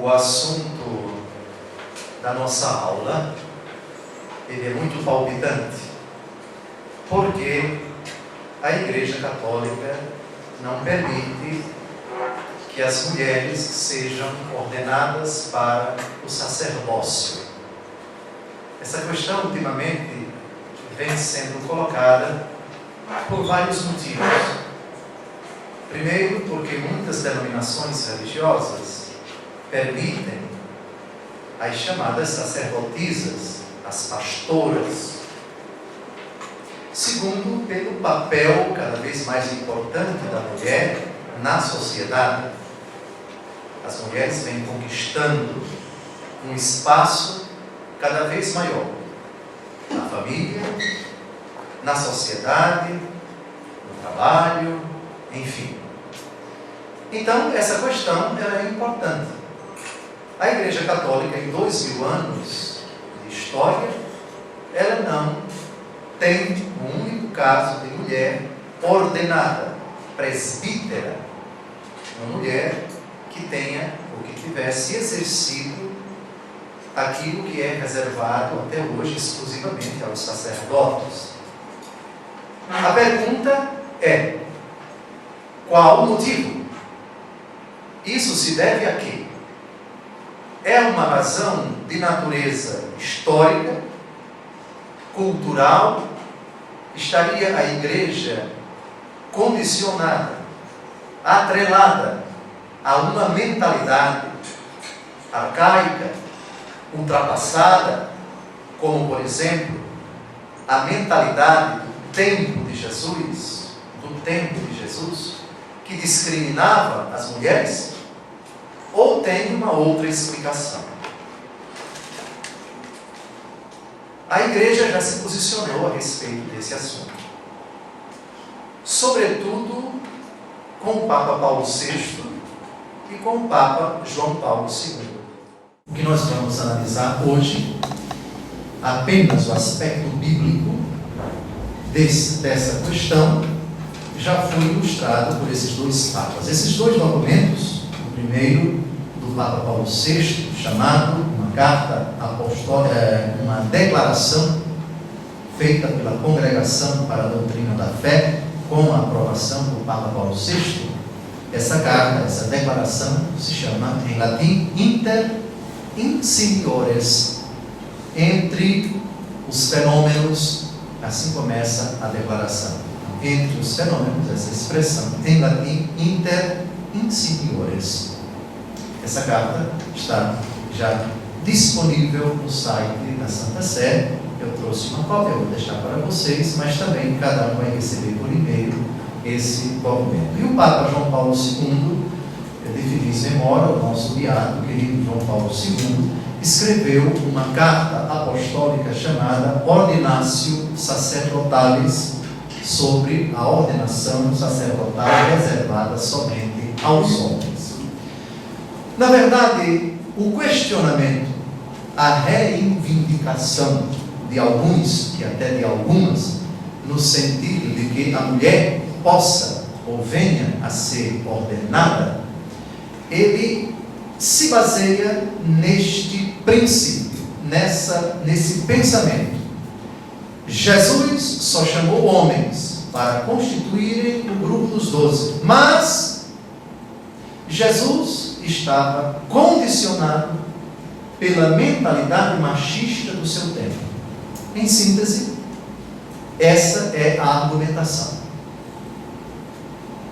O assunto da nossa aula, ele é muito palpitante, porque a Igreja Católica não permite que as mulheres sejam ordenadas para o sacerdócio. Essa questão, ultimamente, vem sendo colocada por vários motivos. Primeiro, porque muitas denominações religiosas permitem as chamadas sacerdotisas, as pastoras. Segundo, pelo papel cada vez mais importante da mulher na sociedade. As mulheres vêm conquistando um espaço cada vez maior na família, na sociedade, no trabalho, enfim. Então, essa questão ela é importante. A Igreja Católica, em 2000 anos de história, ela não tem um único caso de mulher ordenada, presbítera, uma mulher que tenha ou que tivesse exercido aquilo que é reservado até hoje exclusivamente aos sacerdotes. A pergunta é: qual o motivo? Isso se deve a quê? É uma razão de natureza histórica, cultural? Estaria a Igreja condicionada, atrelada a uma mentalidade arcaica, ultrapassada, como, por exemplo, a mentalidade do tempo de Jesus, que discriminava as mulheres? Ou tem uma outra explicação? A Igreja já se posicionou a respeito desse assunto, sobretudo com o Papa Paulo VI e com o Papa João Paulo II. O que nós vamos analisar hoje, apenas o aspecto bíblico dessa questão, já foi ilustrado por esses dois papas. Esses dois documentos, o primeiro do Papa Paulo VI, chamado uma carta apostólica, uma declaração feita pela Congregação para a Doutrina da Fé, com a aprovação do Papa Paulo VI. Essa carta, essa declaração, se chama em latim Inter Insimiores, entre os fenômenos. Assim começa a declaração. Entre os fenômenos, essa expressão em latim Inter Insimiores. Essa carta está já disponível no site da Santa Sé. Eu trouxe uma cópia, eu vou deixar para vocês, mas também cada um vai receber por e-mail esse documento. E o Papa João Paulo II, de feliz memória, o nosso beato, querido João Paulo II, escreveu uma carta apostólica chamada Ordinatio Sacerdotalis, sobre a ordenação sacerdotal reservada somente aos homens. Na verdade, o questionamento, a reivindicação de alguns, e até de algumas, no sentido de que a mulher possa ou venha a ser ordenada, ele se baseia neste princípio, nesse pensamento. Jesus só chamou homens para constituírem o grupo dos 12, mas Jesus estava condicionado pela mentalidade machista do seu tempo. Em síntese, essa é a argumentação.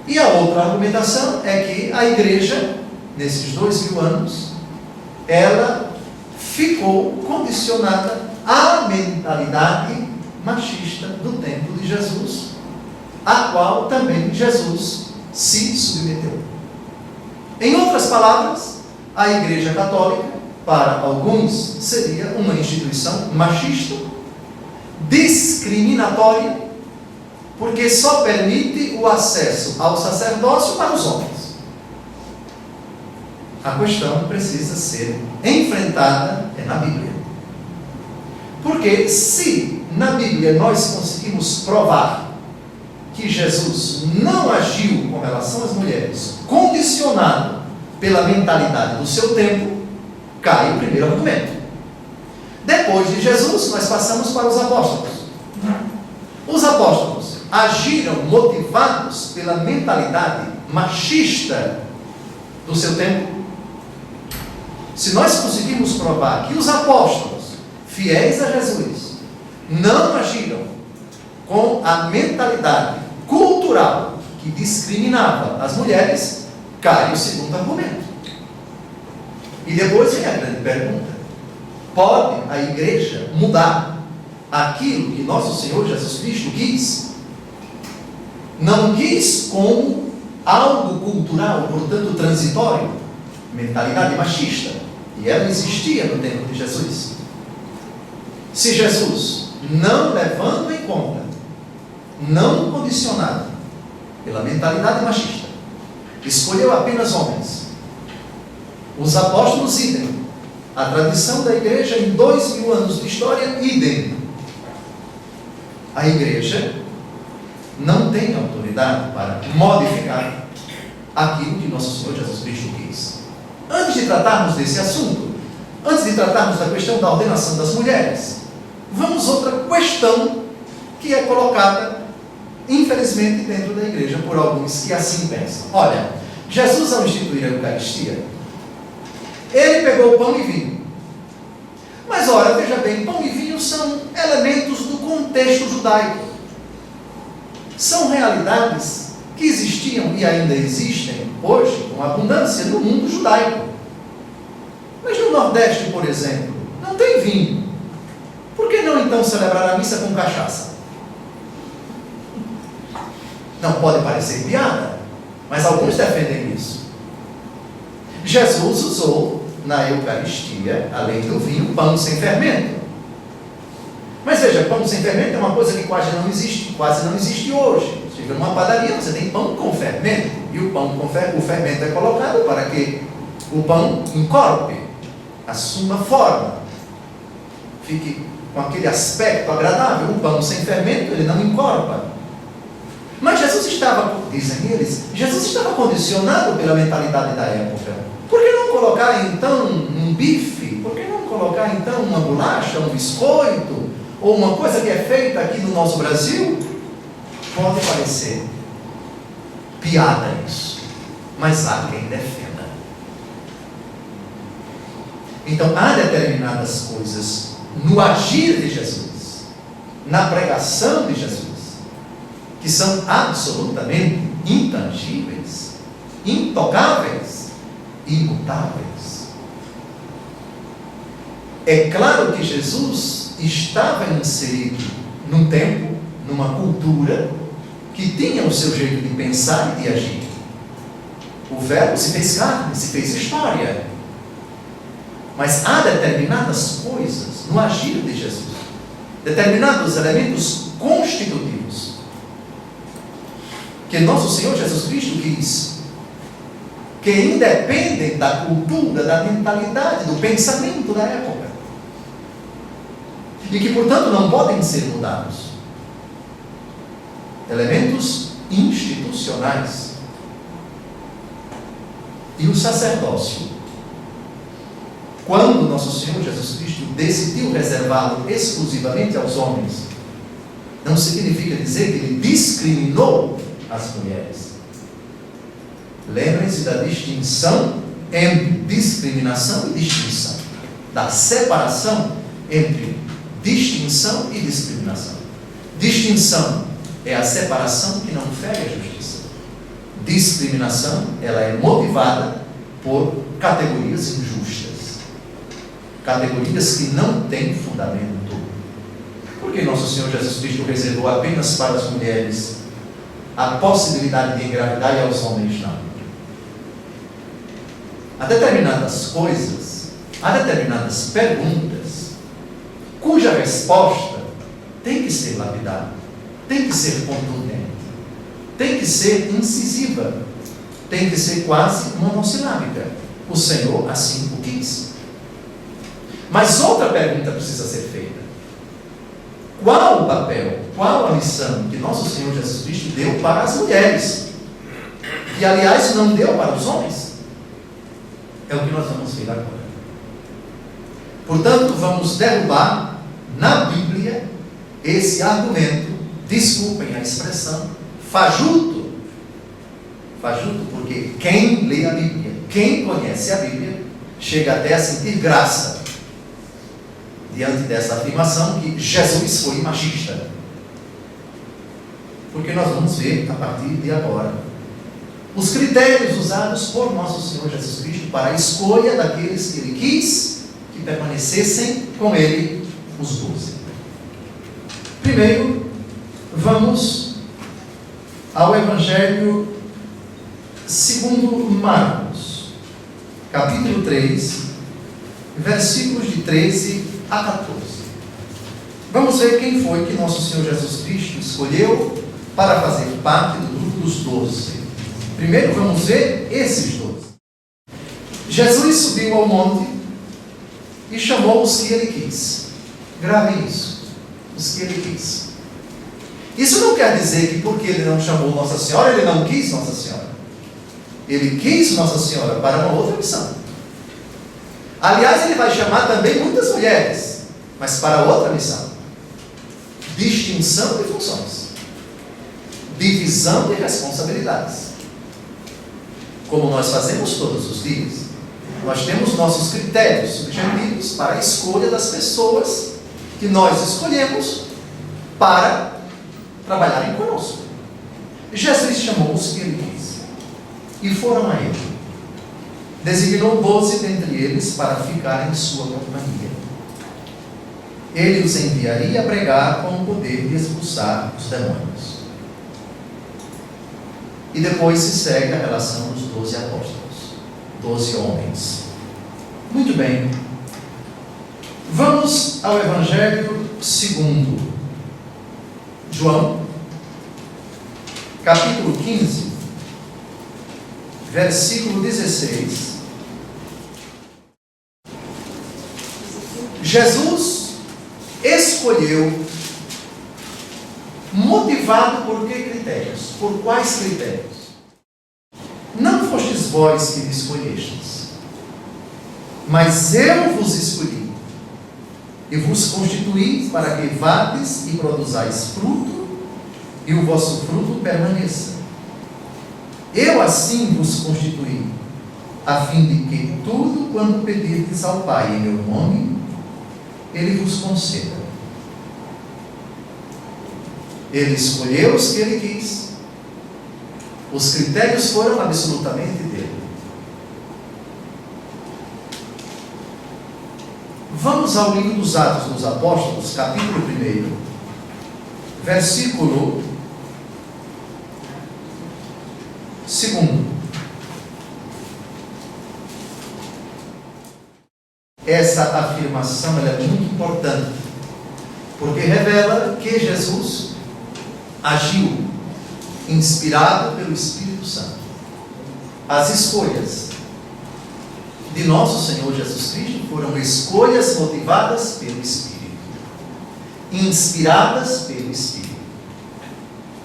E a outra argumentação é que a Igreja, nesses 2000 anos, ela ficou condicionada à mentalidade machista do tempo de Jesus, a qual também Jesus se submeteu. Em outras palavras, a Igreja Católica, para alguns, seria uma instituição machista, discriminatória, porque só permite o acesso ao sacerdócio para os homens. A questão precisa ser enfrentada na Bíblia. Porque se na Bíblia nós conseguimos provar que Jesus não agiu com relação às mulheres condicionado pela mentalidade do seu tempo, Cai o primeiro argumento. Depois de Jesus, nós passamos para os apóstolos. Os apóstolos agiram motivados pela mentalidade machista do seu tempo. Se nós conseguirmos provar que os apóstolos, fiéis a Jesus, não agiram com a mentalidade cultural que discriminava as mulheres, cai o segundo argumento. E depois vem a grande pergunta: pode a igreja mudar aquilo que nosso Senhor Jesus Cristo quis? Não quis como algo cultural, portanto transitório, mentalidade machista, e ela existia no tempo de Jesus. Se Jesus, não levando em conta, não condicionado pela mentalidade machista, escolheu apenas homens, os apóstolos idem, a tradição da igreja em 2000 anos de história idem, a igreja não tem autoridade para modificar aquilo que nosso Senhor Jesus Cristo quis. Antes de tratarmos desse assunto, antes de tratarmos da questão da ordenação das mulheres, vamos outra questão que é colocada, infelizmente, dentro da igreja por alguns que assim pensam. Olha, Jesus, ao instituir a Eucaristia, ele pegou pão e vinho. Mas ora, veja bem, pão e vinho são elementos do contexto judaico. São realidades que existiam e ainda existem hoje com abundância no mundo judaico. Mas no Nordeste, por exemplo, não tem vinho. Por que não então celebrar a missa com cachaça? Não pode parecer piada, mas alguns defendem isso. Jesus usou na Eucaristia, além do vinho, pão sem fermento. Mas veja, pão sem fermento é uma coisa que quase não existe hoje. Chega numa padaria, você tem pão com fermento, e o pão com o fermento é colocado para que o pão encorpe, assuma forma, fique com aquele aspecto agradável. O pão sem fermento, ele não encorpa. Mas Jesus estava, dizem eles, Jesus estava condicionado pela mentalidade da época. Por que não colocar então um bife? Por que não colocar então uma bolacha, um biscoito, ou uma coisa que é feita aqui no nosso Brasil? Pode parecer piada isso, mas há quem defenda. Então há determinadas coisas no agir de Jesus, na pregação de Jesus, que são absolutamente intangíveis, intocáveis, imutáveis. É claro que Jesus estava inserido num tempo, numa cultura que tinha o seu jeito de pensar e de agir. O verbo se fez carne, se fez história. Mas há determinadas coisas no agir de Jesus, determinados elementos constitutivos, que nosso Senhor Jesus Cristo quis, que independem da cultura, da mentalidade, do pensamento da época, e que, portanto, não podem ser mudados. Elementos institucionais. E o sacerdócio, quando nosso Senhor Jesus Cristo decidiu reservá-lo exclusivamente aos homens, não significa dizer que ele discriminou as mulheres. Lembrem-se da distinção entre discriminação e distinção, da separação entre distinção e discriminação. Distinção é a separação que não fere a justiça. Discriminação, ela é motivada por categorias injustas, categorias que não têm fundamento. Porque nosso Senhor Jesus Cristo reservou apenas para as mulheres a possibilidade de engravidar e aos homens não? Há determinadas coisas, há determinadas perguntas, cuja resposta tem que ser lapidada, tem que ser contundente, tem que ser incisiva, tem que ser quase monossilábica. O Senhor assim o quis. Mas outra pergunta precisa ser feita: qual o papel, qual a missão que nosso Senhor Jesus Cristo deu para as mulheres, que aliás não deu para os homens? É o que nós vamos ver agora. Portanto, vamos derrubar na Bíblia esse argumento, desculpem a expressão, fajuto. Fajuto porque quem lê a Bíblia, quem conhece a Bíblia, chega até a sentir graça diante dessa afirmação que Jesus foi machista. Porque nós vamos ver a partir de agora os critérios usados por nosso Senhor Jesus Cristo para a escolha daqueles que Ele quis que permanecessem com Ele, os 12. Primeiro, vamos ao Evangelho segundo Marcos, capítulo 3, versículos de 13 a 14. Vamos ver quem foi que nosso Senhor Jesus Cristo escolheu para fazer parte do grupo dos 12. Primeiro vamos ver esses 12. Jesus subiu ao monte e chamou os que Ele quis. Gravem isso. Os que Ele quis. Isso não quer dizer que porque Ele não chamou Nossa Senhora, Ele não quis Nossa Senhora. Ele quis Nossa Senhora para uma outra missão. Aliás, Ele vai chamar também muitas mulheres, mas para outra missão. Distinção de funções. Divisão de responsabilidades. Como nós fazemos todos os dias. Nós temos nossos critérios subjetivos para a escolha das pessoas que nós escolhemos para trabalharem conosco. Jesus chamou os que Ele quis e foram a Ele. Designou 12 dentre eles para ficarem em sua companhia. Ele os enviaria a pregar com o poder de expulsar os demônios. E depois se segue a relação dos 12 apóstolos, 12 homens. Muito bem. Vamos ao Evangelho segundo João, capítulo 15, versículo 16. Jesus escolheu, motivado por que critérios? Por quais critérios? Não fostes vós que me escolhestes, mas eu vos escolhi, e vos constituí para que vades e produzais fruto, e o vosso fruto permaneça. Eu assim vos constituí, a fim de que tudo quanto pedirdes ao Pai em meu nome, Ele vos conceda. Ele escolheu os que Ele quis. Os critérios foram absolutamente dele. Vamos ao livro dos Atos dos Apóstolos, capítulo 1, versículo 2. Essa afirmação ela é muito importante, porque revela que Jesus agiu inspirado pelo Espírito Santo. As escolhas de nosso Senhor Jesus Cristo foram escolhas motivadas pelo Espírito, inspiradas pelo Espírito.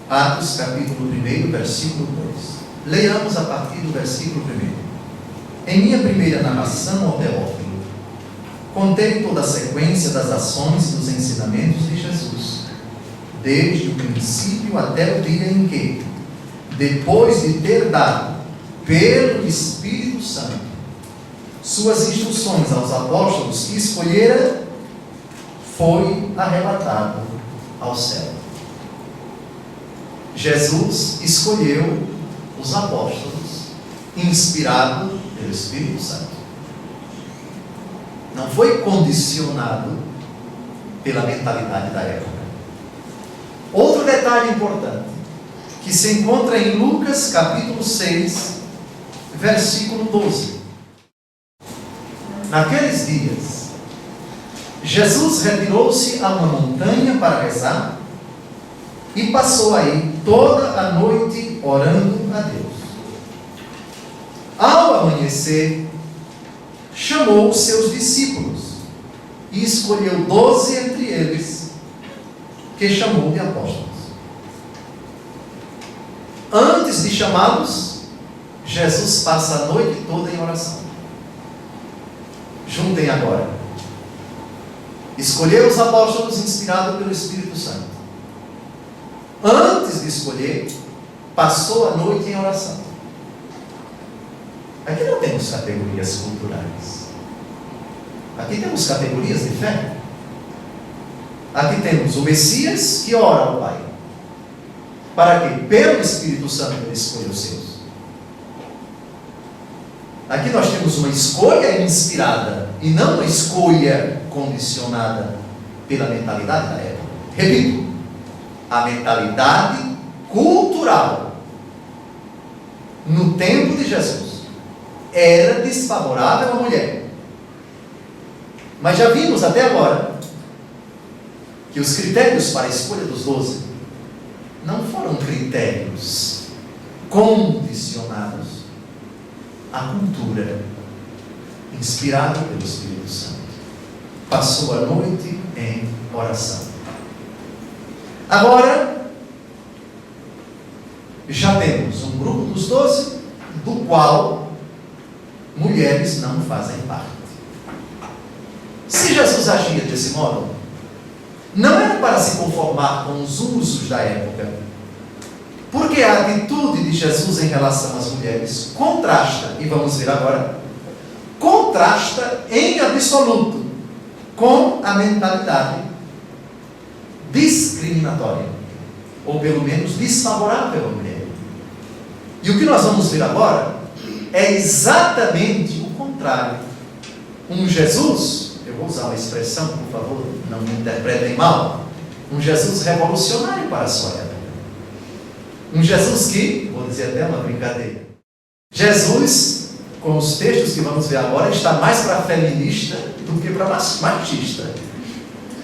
Atos capítulo 1, versículo 2. Leiamos a partir do versículo 1. Em minha primeira narração ao Teófilo, contei toda a sequência das ações e dos ensinamentos de Jesus, desde o princípio até o dia em que, depois de ter dado pelo Espírito Santo suas instruções aos apóstolos que escolhera, foi arrebatado ao céu. Jesus escolheu os apóstolos, inspirado pelo Espírito Santo. Não foi condicionado pela mentalidade da época. Outro detalhe importante, que se encontra em Lucas capítulo 6, versículo 12. Naqueles dias, Jesus retirou-se a uma montanha para rezar e passou aí toda a noite orando a Deus. Ao amanhecer, chamou os seus discípulos e escolheu 12 entre eles, que chamou de apóstolos. Antes de chamá-los, Jesus passa a noite toda em oração. Juntem agora. Escolheu os apóstolos inspirado pelo Espírito Santo. Antes de escolher, passou a noite em oração. Aqui não temos categorias culturais. Aqui temos categorias de fé. Aqui temos o Messias que ora ao Pai. Para que, pelo Espírito Santo, ele escolha os seus. Aqui nós temos uma escolha inspirada e não uma escolha condicionada pela mentalidade da época. Repito, a mentalidade cultural no tempo de Jesus era desfavorável à mulher. Mas já vimos até agora que os critérios para a escolha dos 12 não foram critérios condicionados à cultura, inspirada pelo Espírito Santo. Passou a noite em oração. Agora, já temos um grupo dos 12, do qual mulheres não fazem parte. Se Jesus agia desse modo, não era para se conformar com os usos da época, porque a atitude de Jesus em relação às mulheres contrasta, e vamos ver agora, contrasta em absoluto com a mentalidade discriminatória, ou pelo menos desfavorável à mulher. E o que nós vamos ver agora é exatamente o contrário. Um Jesus, eu vou usar uma expressão, por favor, não me interpretem mal, um Jesus revolucionário para a sua época. Um Jesus que, vou dizer até uma brincadeira, Jesus, com os textos que vamos ver agora, está mais para feminista do que para machista.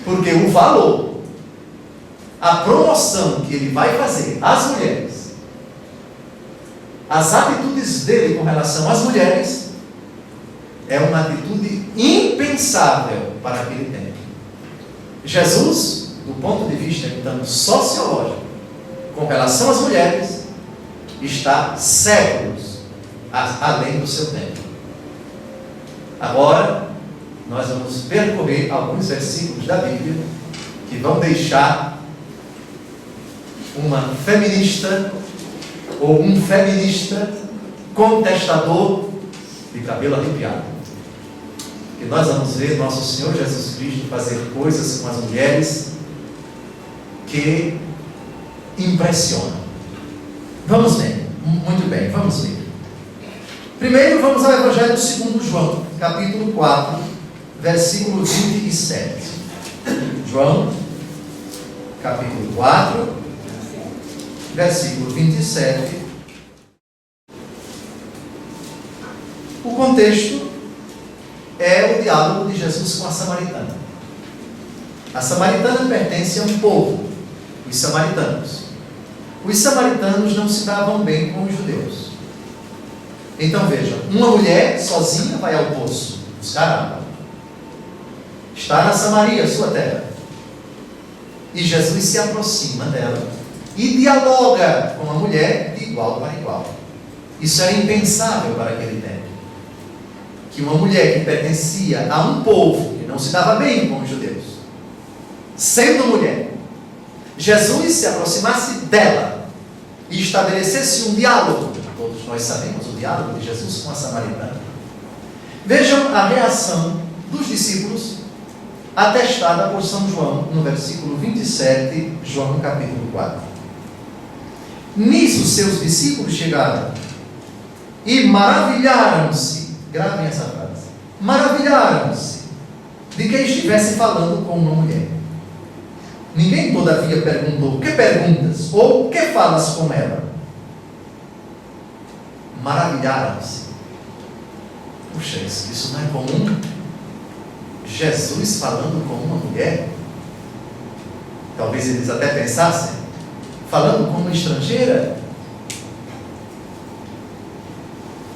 Porque o valor, a promoção que ele vai fazer às mulheres, as atitudes dele com relação às mulheres, é uma atitude impensável para aquele tempo. Jesus, do ponto de vista então sociológico, com relação às mulheres, está séculos além do seu tempo. Agora, nós vamos percorrer alguns versículos da Bíblia que vão deixar uma feminista ou um feminista contestador de cabelo arrepiado. Que nós vamos ver nosso Senhor Jesus Cristo fazer coisas com as mulheres que impressionam. Vamos ver. Muito bem, vamos ver. Primeiro vamos ao Evangelho segundo João, capítulo 4, versículo 27. João, capítulo 4, versículo 27. O contexto é o diálogo de Jesus com a samaritana. A samaritana pertence a um povo, os samaritanos. Os samaritanos não se davam bem com os judeus. Então vejam, uma mulher sozinha vai ao poço buscar água. Está na Samaria, sua terra. E Jesus se aproxima dela e dialoga com a mulher de igual para igual. Isso era impensável para aquele tempo. Que uma mulher que pertencia a um povo que não se dava bem com os judeus, sendo mulher, Jesus se aproximasse dela e estabelecesse um diálogo. Todos nós sabemos o diálogo de Jesus com a samaritana. Vejam a reação dos discípulos atestada por São João no versículo 27, João capítulo 4. Nisso seus discípulos chegaram e maravilharam-se, gravem essa frase, maravilharam-se de que estivesse falando com uma mulher. Ninguém todavia perguntou: que perguntas? Ou que falas com ela? Maravilharam-se. Puxa, isso não é comum? Jesus falando com uma mulher? Talvez eles até pensassem, falando com uma estrangeira?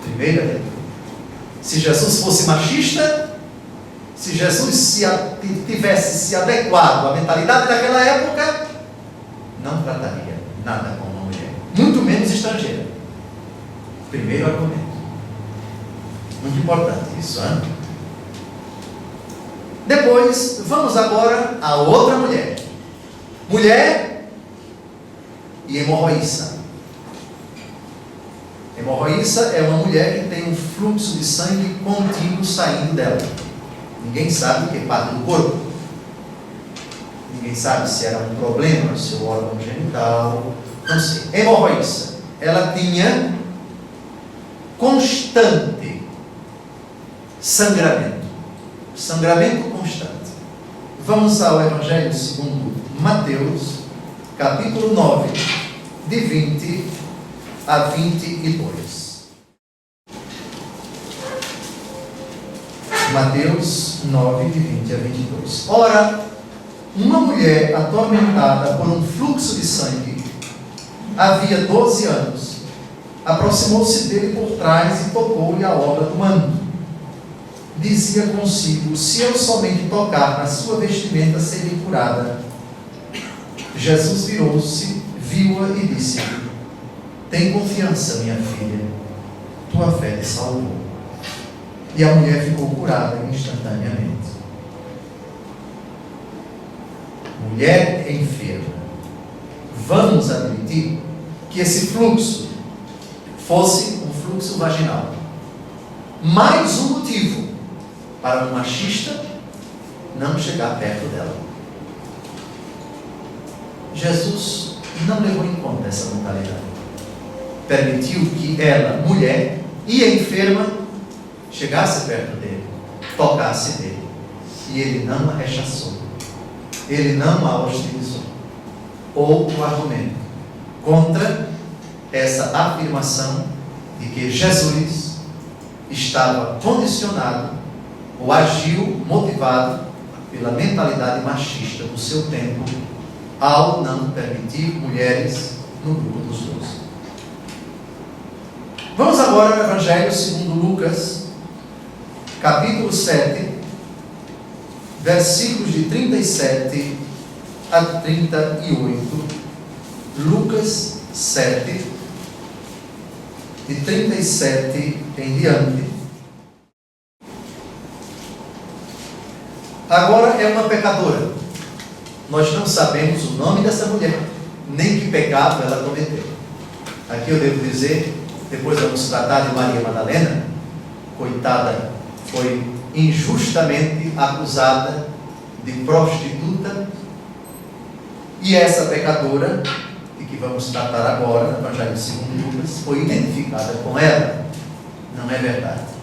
Primeira, se Jesus fosse machista, se Jesus tivesse se adequado à mentalidade daquela época, não trataria nada com uma mulher, muito menos estrangeira. Primeiro argumento. Muito importante isso, hein? Depois, vamos agora a outra mulher. Mulher e hemorroíça. Hemorroíça é uma mulher que tem um fluxo de sangue contínuo saindo dela. Ninguém sabe o que é parte do corpo. Ninguém sabe se era um problema no seu órgão genital. Não sei. Hemorroíça. Ela tinha constante sangramento. Sangramento constante. Vamos ao Evangelho segundo Mateus, capítulo 9, de 20 a 22. Mateus 9, de 20 a 22. Ora, uma mulher atormentada por um fluxo de sangue, havia 12 anos, aproximou-se dele por trás e tocou-lhe a orla do manto. Dizia consigo: se eu somente tocar na sua vestimenta, serei curada. Jesus virou-se, viu-a e disse-lhe: tem confiança, minha filha, tua fé te salvou. E a mulher ficou curada instantaneamente. Mulher enferma. Vamos admitir que esse fluxo fosse um fluxo vaginal. Mais um motivo para um machista não chegar perto dela. Jesus não levou em conta essa mentalidade. Permitiu que ela, mulher e enferma, chegasse perto dele, tocasse dele. E ele não a rechaçou. Ele não a hostilizou. Outro argumento contra essa afirmação de que Jesus estava condicionado ou agiu motivado pela mentalidade machista do seu tempo ao não permitir mulheres no grupo dos 12. Vamos agora ao Evangelho segundo Lucas, capítulo 7, versículos de 37 a 38. Lucas 7, de 37 em diante. Agora é uma pecadora. Nós não sabemos o nome dessa mulher, nem que pecado ela cometeu. Aqui eu devo dizer, depois vamos tratar de Maria Madalena, coitada, foi injustamente acusada de prostituta, e essa pecadora, de que vamos tratar agora, no Evangelho segundo Lucas, foi identificada com ela. Não é verdade.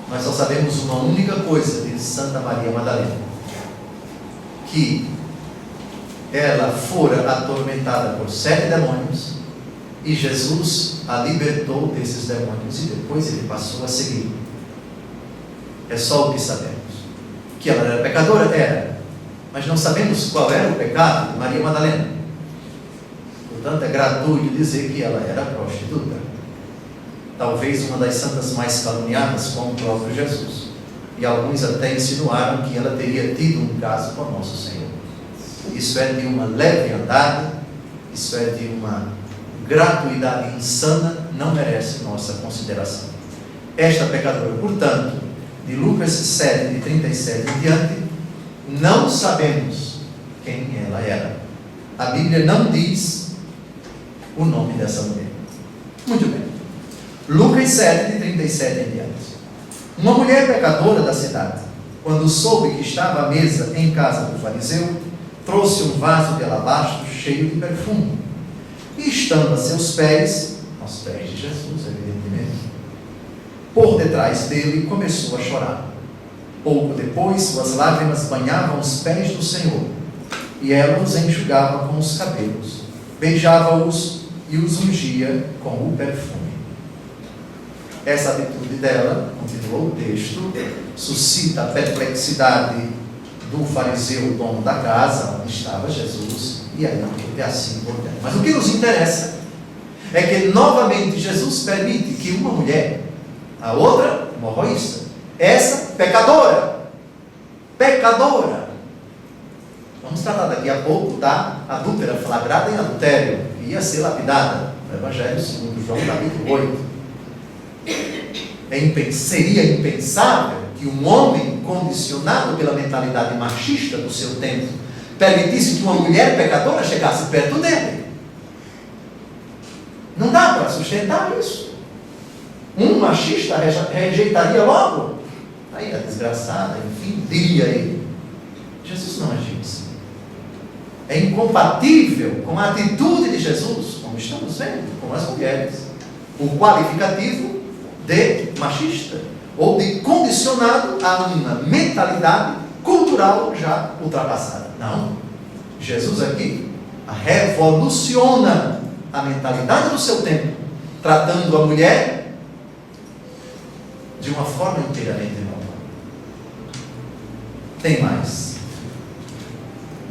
Nós só sabemos uma única coisa de Santa Maria Madalena: que ela fora atormentada por 7 demônios, e Jesus a libertou desses demônios, e depois ele passou a seguir. É só o que sabemos. Que ela era pecadora? Era. Mas não sabemos qual era o pecado de Maria Madalena. Portanto, é gratuito dizer que ela era prostituta. Talvez uma das santas mais caluniadas, como o próprio Jesus. E alguns até insinuaram que ela teria tido um caso com nosso Senhor. Isso é de uma leviandade, isso é de uma gratuidade insana, não merece nossa consideração. Esta pecadora, portanto, de Lucas 7, de 37 em diante, não sabemos quem ela era. A Bíblia não diz o nome dessa mulher. Muito bem. Lucas 7, de 37 em diante. Uma mulher pecadora da cidade, quando soube que estava à mesa em casa do fariseu, trouxe um vaso de alabastro cheio de perfume. E estando a seus pés, aos pés de Jesus, evidentemente, por detrás dele, começou a chorar. Pouco depois, suas lágrimas banhavam os pés do Senhor, e ela os enxugava com os cabelos, beijava-os e os ungia com o perfume. Essa atitude dela, continuou o texto, suscita a perplexidade do fariseu, dono da casa, onde estava Jesus, e aí assim por diante. Mas o que nos interessa é que novamente Jesus permite que uma mulher, a outra, hemorroísta, essa pecadora, vamos tratar daqui a pouco da adúltera flagrada em adultério, que ia ser lapidada, no Evangelho segundo João, capítulo 8. Seria impensável que que um homem condicionado pela mentalidade machista do seu tempo permitisse que uma mulher pecadora chegasse perto dele. Não dá para sustentar isso. Um machista rejeitaria logo. Aí a desgraçada, enfim, diria ele. Jesus não agiu assim. É incompatível com a atitude de Jesus, como estamos vendo, com as mulheres. O qualificativo de machista, ou de condicionado a uma mentalidade cultural já ultrapassada. Não. Jesus aqui revoluciona a mentalidade do seu tempo, tratando a mulher de uma forma inteiramente nova. Tem mais.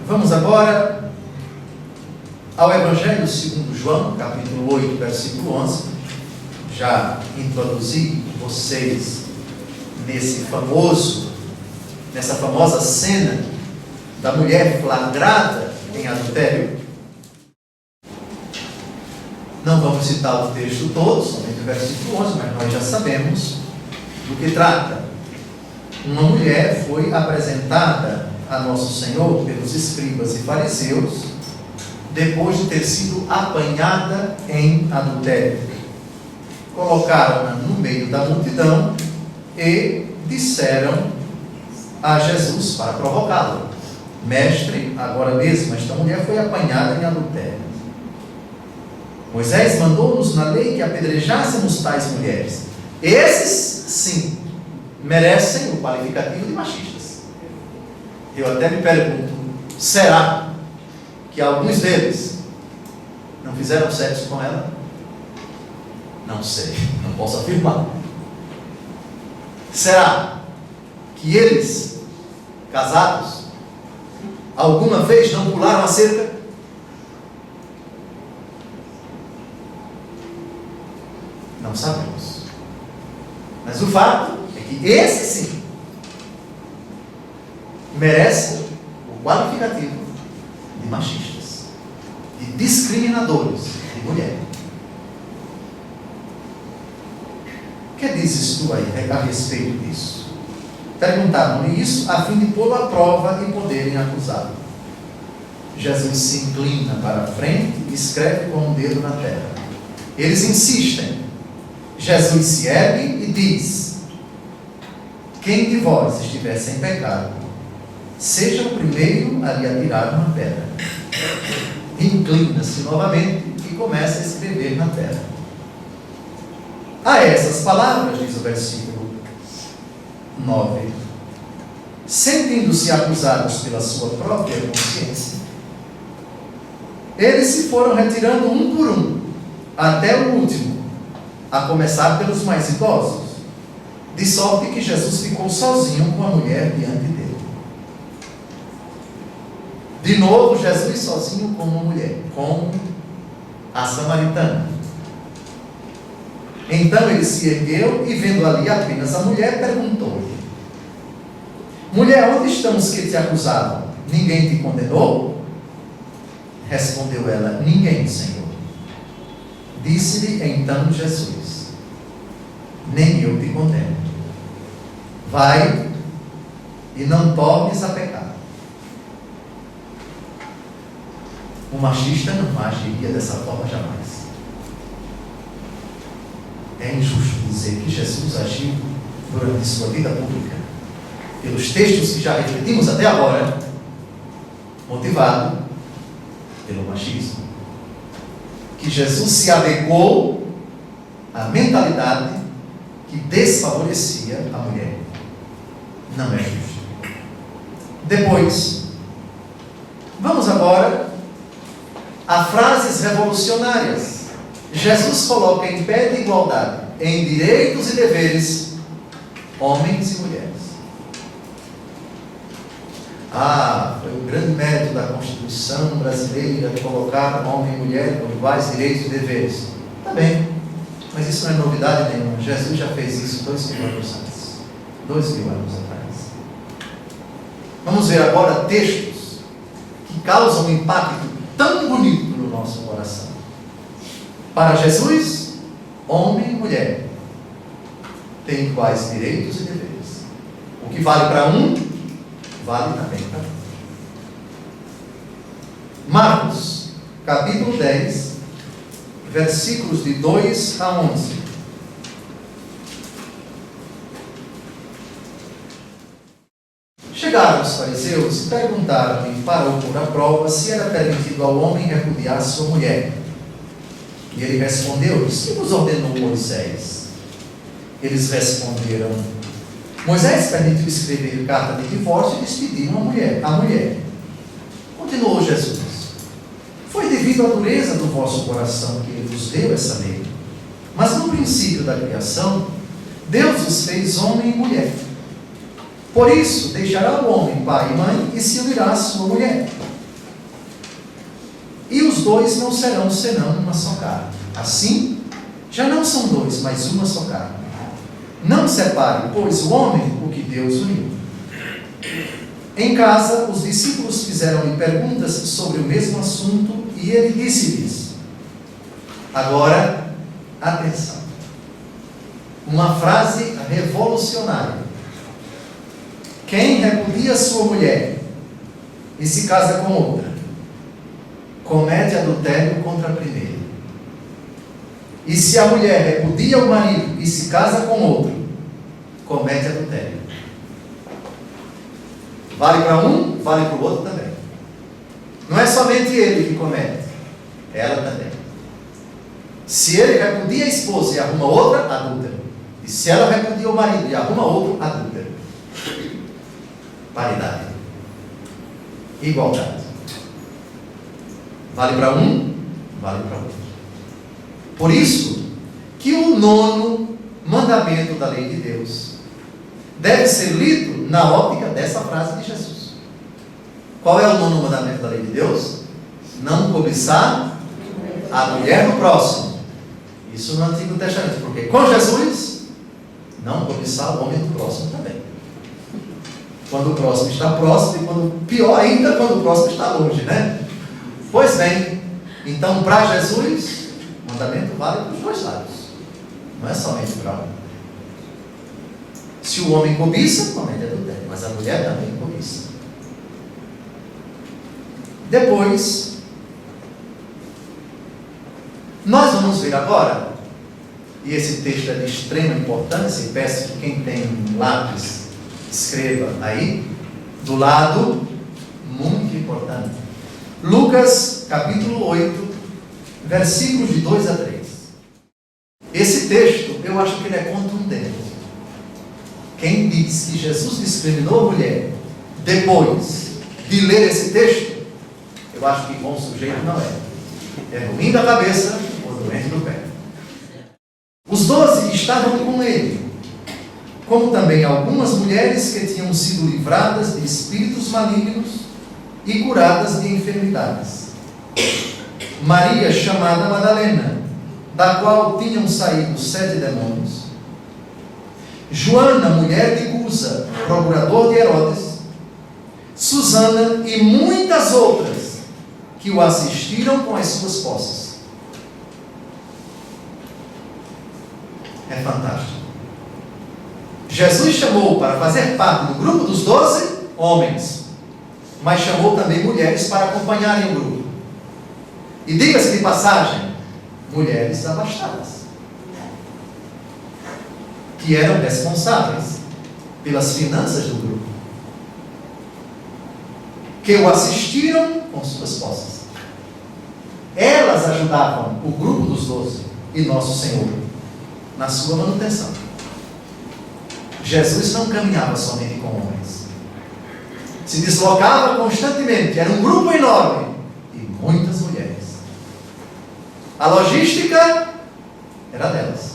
Vamos agora ao Evangelho segundo João, capítulo 8, versículo 11. Já introduzi vocês nessa famosa cena da mulher flagrada em adultério. Não vamos citar o texto todo, somente o versículo 11, mas nós já sabemos do que trata. Uma mulher foi apresentada a Nosso Senhor pelos escribas e fariseus depois de ter sido apanhada em adultério. Colocaram-na no meio da multidão e disseram a Jesus para provocá-lo: Mestre, agora mesmo esta mulher foi apanhada em adultério. Moisés mandou-nos na lei que apedrejássemos tais mulheres. Esses, sim, merecem o qualificativo de machistas. Eu até me pergunto, será que alguns deles não fizeram sexo com ela? Não sei, não posso afirmar. Será que eles, casados, alguma vez não pularam a cerca? Não sabemos. Mas o fato é que esse sim merece o qualificativo de machistas, de discriminadores de mulher. O que dizes tu aí a respeito disso? Perguntaram-lhe isso a fim de pô-lo à prova e poderem acusá-lo. Jesus se inclina para a frente e escreve com o dedo na terra. Eles insistem. Jesus se ergue e diz: quem de vós estiver sem pecado, seja o primeiro a lhe atirar uma pedra. Inclina-se novamente e começa a escrever na terra. A essas palavras, diz o versículo 9, sentindo-se acusados pela sua própria consciência, eles se foram retirando um por um, até o último, a começar pelos mais idosos, de sorte que Jesus ficou sozinho com a mulher diante dele. De novo, Jesus sozinho com uma mulher, com a samaritana. Então ele se ergueu e, vendo ali apenas a mulher, perguntou-lhe: mulher, onde estão os que te acusavam? Ninguém te condenou? Respondeu ela: ninguém, Senhor. Disse-lhe então Jesus: nem eu te condeno. Vai e não tornes a pecar. O machista não agiria dessa forma jamais. É injusto dizer que Jesus agiu durante sua vida pública, pelos textos que já refletimos até agora, motivado pelo machismo. Que Jesus se adequou à mentalidade que desfavorecia a mulher. Não é justo. Depois, vamos agora a frases revolucionárias. Jesus coloca em pé de igualdade, em direitos e deveres, homens e mulheres. Foi o grande mérito da Constituição brasileira de colocar homem e mulher com iguais direitos e deveres. Está bem, mas isso não é novidade nenhuma. Jesus já fez isso 2.000 anos antes. 2.000 anos atrás. Vamos ver agora textos que causam um impacto tão bonito no nosso coração. Para Jesus, homem e mulher têm iguais direitos e deveres. que vale para um, vale também para outro. Marcos, capítulo 10, versículos de 2 a 11. Chegaram os fariseus e perguntaram-lhe para o pôr à prova se era permitido ao homem repudiar sua mulher. E ele respondeu-lhes: que vos ordenou Moisés? Eles responderam: Moisés permitiu escrever carta de divórcio e despedir a mulher. Continuou Jesus: foi devido à dureza do vosso coração que ele vos deu essa lei. Mas no princípio da criação, Deus os fez homem e mulher. Por isso, deixará o homem pai e mãe e se unirá à sua mulher. E os dois não serão senão uma só carne. Assim, já não são dois, mas uma só carne. Não separe, pois, o homem o que Deus uniu. Em casa, os discípulos fizeram-lhe perguntas sobre o mesmo assunto e ele disse-lhes: agora, atenção. Uma frase revolucionária. Quem repudia sua mulher e se casa com outra, comete adultério contra a primeira. E se a mulher repudia o marido e se casa com outro, comete adultério. Vale para um, vale para o outro também. Não é somente ele que comete, ela também. Se ele repudia a esposa e arruma outra, adúltero. E se ela repudia o marido e arruma outro, adúltero. Paridade. Igualdade. Vale para um, vale para outro. Por isso que o 9º mandamento da lei de Deus deve ser lido na ótica dessa frase de Jesus. Qual é o 9º mandamento da lei de Deus? Não cobiçar a mulher do próximo. Isso no Antigo Testamento, porque com Jesus, não cobiçar o homem do próximo também. Quando o próximo está próximo e quando, pior ainda, quando o próximo está longe, né? Pois bem, então para Jesus, o mandamento vale para os dois lados. Não é somente para um. Se o homem cobiça, comete adultério, mas a mulher também cobiça. Depois, nós vamos ver agora, e esse texto é de extrema importância, e peço que quem tem lápis escreva aí, do lado, muito importante. Lucas, capítulo 8, versículos de 2 a 3. Esse texto, eu acho que ele é contundente. Quem diz que Jesus discriminou a mulher depois de ler esse texto, eu acho que bom sujeito não é. É ruim da cabeça ou doente do pé. Os 12 estavam com ele, como também algumas mulheres que tinham sido livradas de espíritos malignos e curadas de enfermidades. Maria, chamada Madalena, da qual tinham saído 7 demônios. Joana, mulher de Cusa, procurador de Herodes. Susana e muitas outras que o assistiram com as suas posses. É fantástico. Jesus chamou para fazer parte do grupo dos 12 homens, mas chamou também mulheres para acompanharem o grupo. E diga-se de passagem, mulheres abastadas, que eram responsáveis pelas finanças do grupo, que o assistiram com suas posses. Elas ajudavam o grupo dos 12 e Nosso Senhor na sua manutenção. Jesus não caminhava somente com homens, se deslocava constantemente, era um grupo enorme e muitas mulheres. A logística era delas,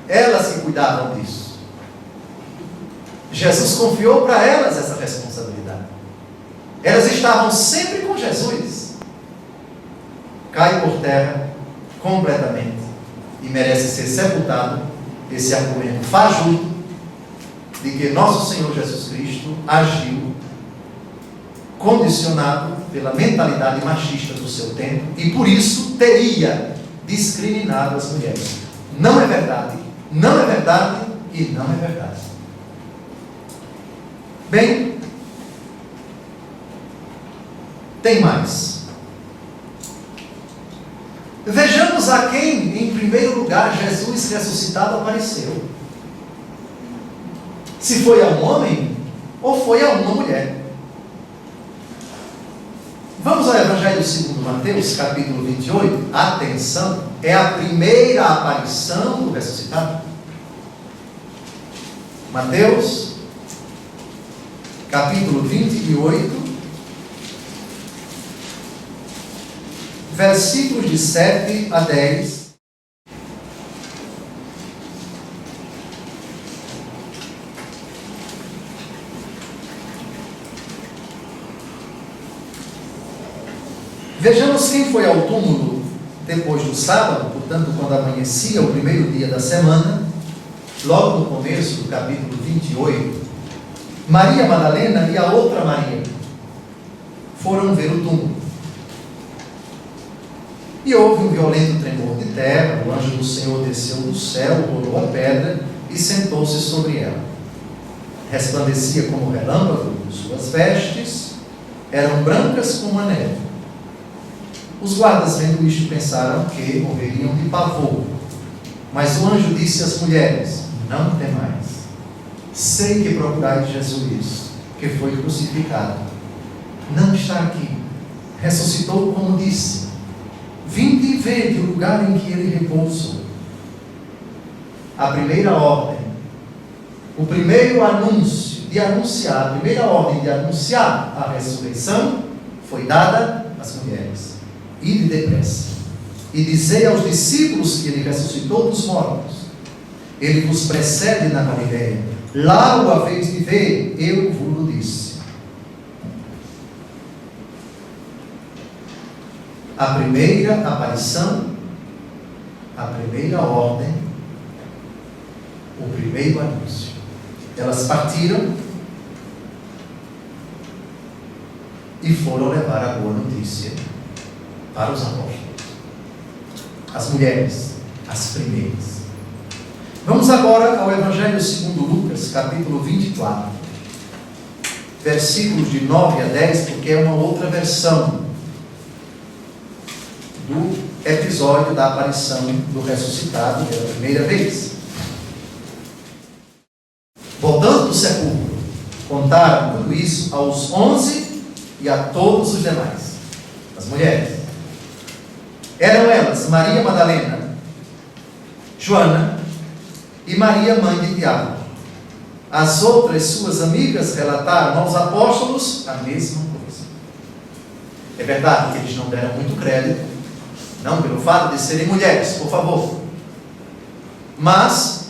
elas que cuidavam disso. Jesus confiou para elas essa responsabilidade. Elas estavam sempre com Jesus. Cai por terra completamente e merece ser sepultado esse argumento fajuto de que nosso Senhor Jesus Cristo agiu condicionado pela mentalidade machista do seu tempo e por isso teria discriminado as mulheres. Não é verdade, não é verdade e não é verdade. Bem, tem mais. Vejamos a quem, em primeiro lugar, Jesus ressuscitado apareceu. Se foi a um homem ou foi a uma mulher. Vamos ao Evangelho segundo Mateus, capítulo 28. Atenção, é a primeira aparição do ressuscitado. Mateus, capítulo 28, versículos de 7 a 10. Vejamos quem foi ao túmulo depois do sábado, portanto, quando amanhecia o primeiro dia da semana, logo no começo do capítulo 28. Maria Madalena e a outra Maria foram ver o túmulo. E houve um violento tremor de terra, o anjo do Senhor desceu do céu, rolou a pedra e sentou-se sobre ela. Resplandecia como relâmpago, suas vestes eram brancas como a neve. Os guardas, vendo isto, pensaram que morreriam de pavor. Mas o anjo disse às mulheres: não temais. Sei que procurais Jesus, que foi crucificado. Não está aqui. Ressuscitou como disse. Vinde e vede o lugar em que ele repousou. A primeira ordem, o primeiro anúncio de anunciar, a primeira ordem de anunciar a ressurreição foi dada às mulheres. Ide depressa e dizei aos discípulos que ele ressuscitou dos mortos. Ele vos precede na Galileia. Lá o haveis de ver, eu vos disse. A primeira aparição, a primeira ordem, o primeiro anúncio. Elas partiram e foram levar a boa notícia para os apóstolos. As mulheres, as primeiras. Vamos agora ao Evangelho segundo Lucas, capítulo 24, versículos de 9 a 10, porque é uma outra versão do episódio da aparição do ressuscitado pela primeira vez. Voltando do sepulcro, contaram tudo isso aos 11 e a todos os demais, as mulheres. Eram elas Maria Madalena, Joana e Maria, mãe de Tiago. As outras suas amigas relataram aos apóstolos a mesma coisa. É verdade que eles não deram muito crédito, não pelo fato de serem mulheres, por favor, mas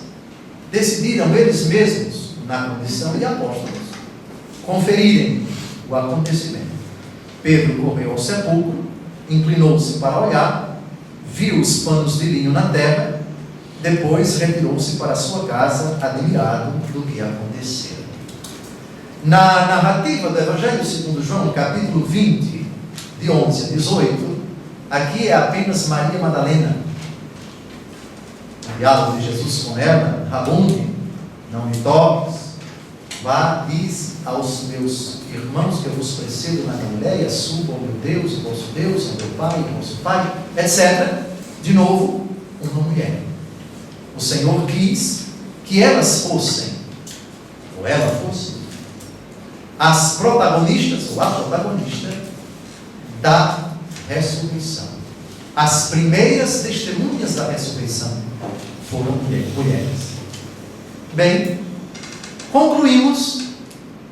decidiram eles mesmos, na condição de apóstolos, conferirem o acontecimento. Pedro correu ao sepulcro, inclinou-se para olhar, viu os panos de linho na terra, depois retirou-se para a sua casa, admirado do que aconteceu. Na narrativa do Evangelho segundo João, capítulo 20, de 11 a 18, aqui é apenas Maria Madalena. O diálogo de Jesus com ela: Rabone, não me toques, vá, diz aos meus irmãos que eu vos precedo na Galileia, suba ao meu Deus, o vosso Deus, ao meu Pai, o vosso Pai, etc. De novo, uma mulher. O Senhor quis que elas fossem, ou ela fosse, as protagonistas, ou a protagonista da ressurreição. As primeiras testemunhas da ressurreição foram mulheres. Bem, concluímos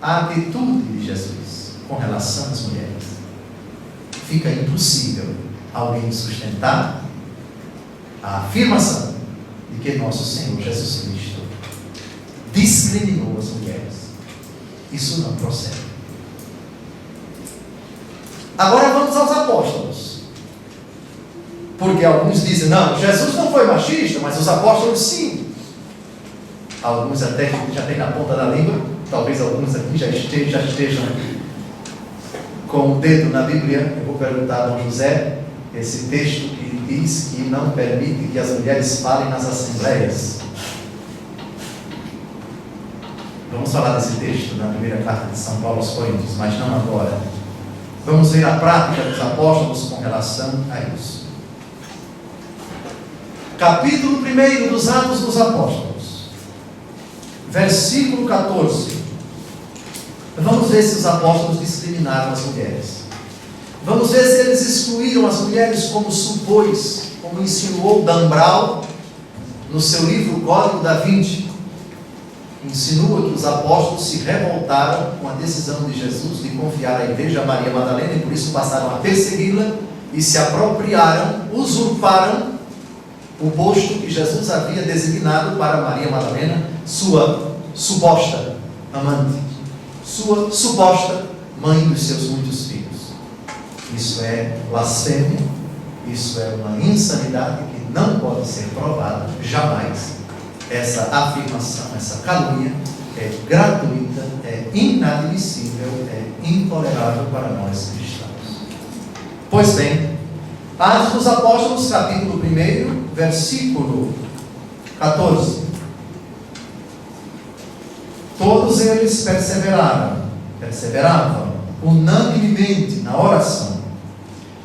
a atitude de Jesus com relação às mulheres. Fica impossível alguém sustentar a afirmação de que nosso Senhor Jesus Cristo discriminou as mulheres. Isso não procede. Agora vamos aos apóstolos. Porque alguns dizem: não, Jesus não foi machista, mas os apóstolos sim. Alguns até já têm na ponta da língua, talvez alguns aqui já estejam com o dedo na Bíblia. Eu vou perguntar a Dom José esse texto que diz que não permite que as mulheres falem nas assembleias. Vamos falar desse texto na primeira carta de São Paulo aos Coríntios, mas não agora. Vamos ver a prática dos apóstolos com relação a isso. Capítulo 1 dos Atos dos Apóstolos, versículo 14. Vamos ver se os apóstolos discriminaram as mulheres. Vamos ver se eles excluíram as mulheres como supôs, como insinuou Dan Brown no seu livro Código da Vinci. Insinua que os apóstolos se revoltaram com a decisão de Jesus de confiar a igreja a Maria Madalena e por isso passaram a persegui-la e se apropriaram, usurparam o posto que Jesus havia designado para Maria Madalena, sua suposta amante, sua suposta mãe dos seus muitos filhos. Isso é blasfêmia, isso é uma insanidade que não pode ser provada jamais. Essa afirmação, essa calúnia é gratuita, é inadmissível, é intolerável para nós cristãos. Pois bem, Atos dos Apóstolos, capítulo 1, versículo 14. Todos eles perseveravam unanimemente na oração,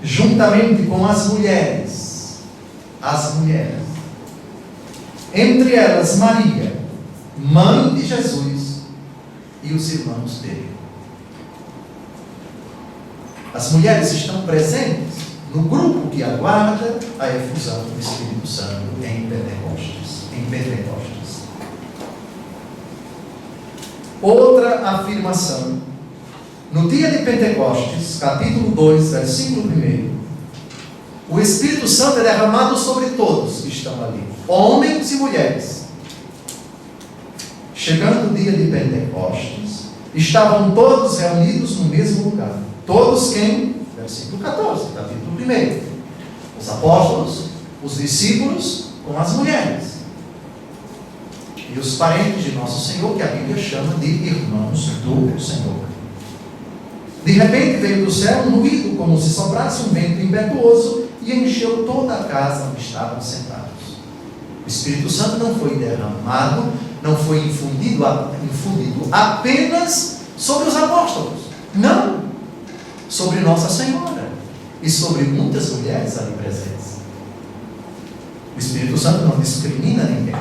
juntamente com as mulheres, entre elas Maria, mãe de Jesus, e os irmãos dele. As mulheres estão presentes no grupo que aguarda a efusão do Espírito Santo em Pentecostes. Outra afirmação. No dia de Pentecostes, capítulo 2, versículo 1, o Espírito Santo é derramado sobre todos que estão ali, homens e mulheres. Chegando o dia de Pentecostes, estavam todos reunidos no mesmo lugar. Todos quem? Versículo 14, capítulo 1. Os apóstolos, os discípulos com as mulheres. E os parentes de nosso Senhor, que a Bíblia chama de irmãos do Senhor. De repente veio do céu um ruído, como se soprasse um vento impetuoso, e encheu toda a casa onde estavam sentados. O Espírito Santo não foi derramado, não foi infundido apenas sobre os apóstolos. Não! Sobre Nossa Senhora e sobre muitas mulheres ali presentes. O Espírito Santo não discrimina ninguém.